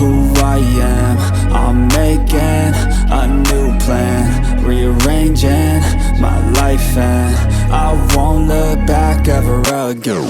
who I am. I'm making a new plan, rearranging my life, and I won't look back ever again.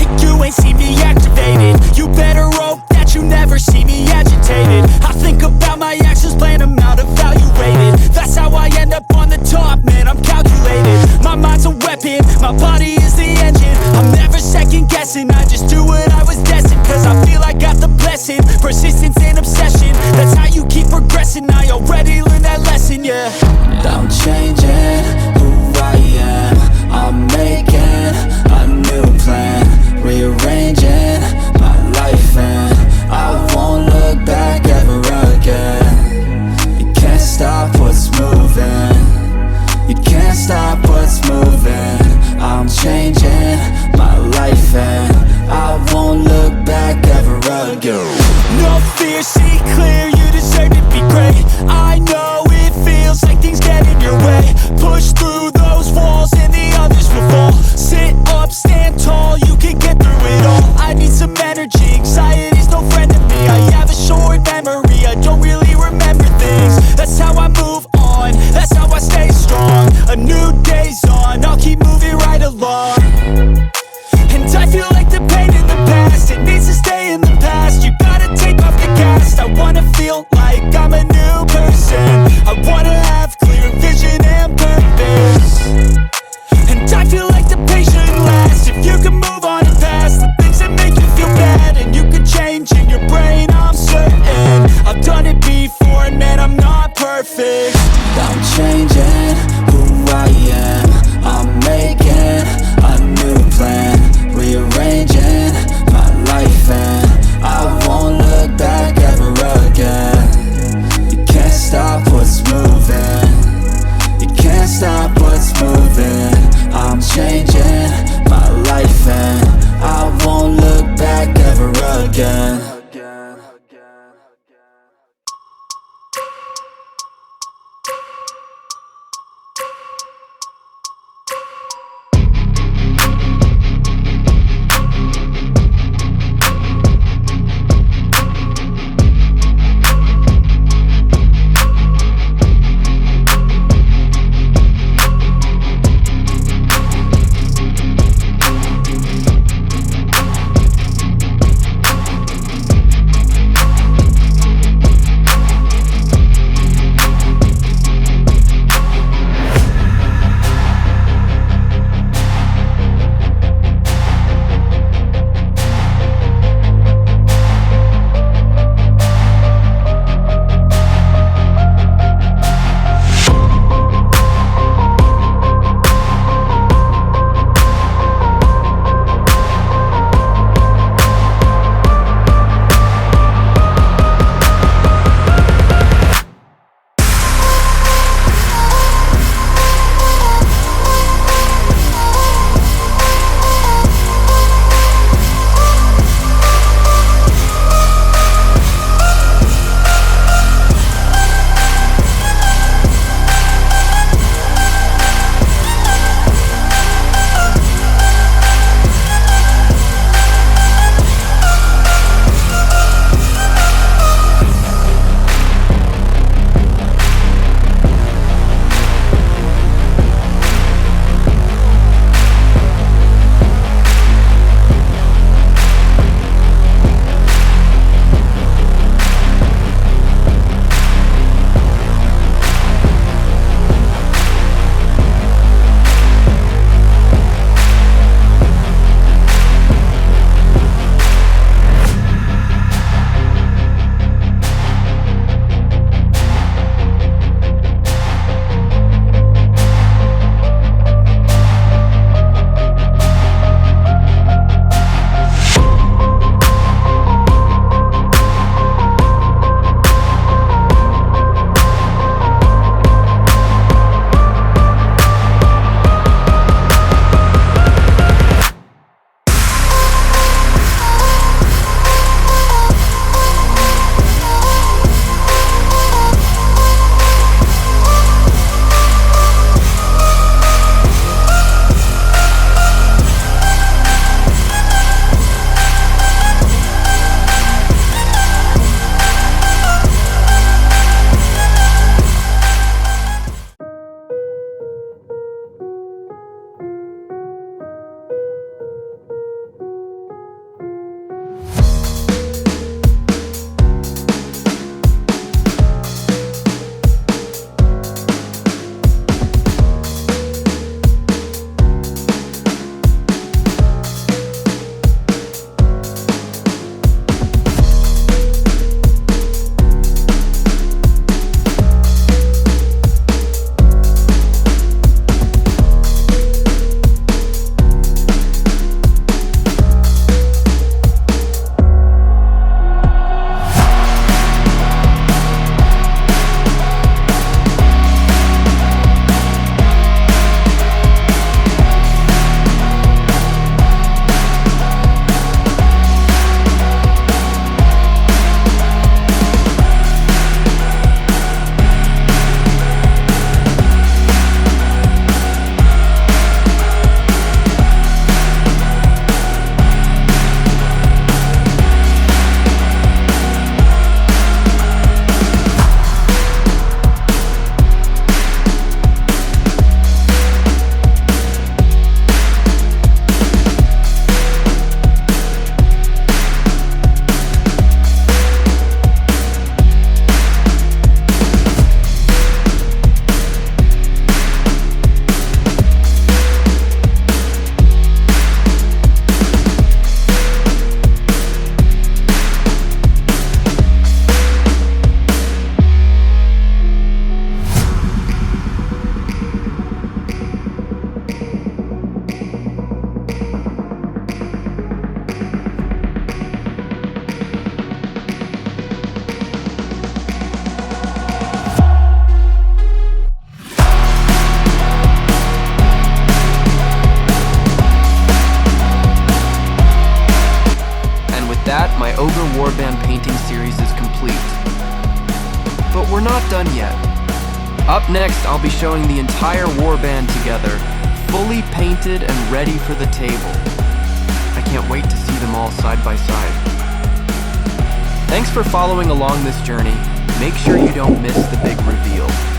And you ain't see me activated. You better hope that you never see me agitated. I think about my actions, plan them out, evaluated. That's how I end up on the top, man, I'm calculated. My mind's a weapon, my body is the engine. I'm never second guessing, I just do what I was destined. Cause I feel I got the blessing, persistence and obsession. That's how you keep progressing, I already learned that lesson, yeah. I'm changing who I am. I'm making a new plan, rearranging my life, and I won't look back ever again. You can't stop what's moving, you can't stop what's moving. I'm changing my life, and I won't look back ever again. No fear, see clear, you deserve to be great. I know it feels like things get in your way. Push through those walls and the others will fall. Sit up, stand tall, you can get through it all. I need some energy, anxiety's no friend to me. I have a short memory, I don't really remember things. That's how I move on, that's how I stay strong. A new day's on, I'll keep moving right along. And I feel like the pain in the past, it needs to stay in the past. You gotta take off the cast, I wanna feel like I'm a new that, my Ogre warband painting series is complete. But we're not done yet. Up next, I'll be showing the entire warband together, fully painted and ready for the table. I can't wait to see them all side by side. Thanks for following along this journey. Make sure you don't miss the big reveal.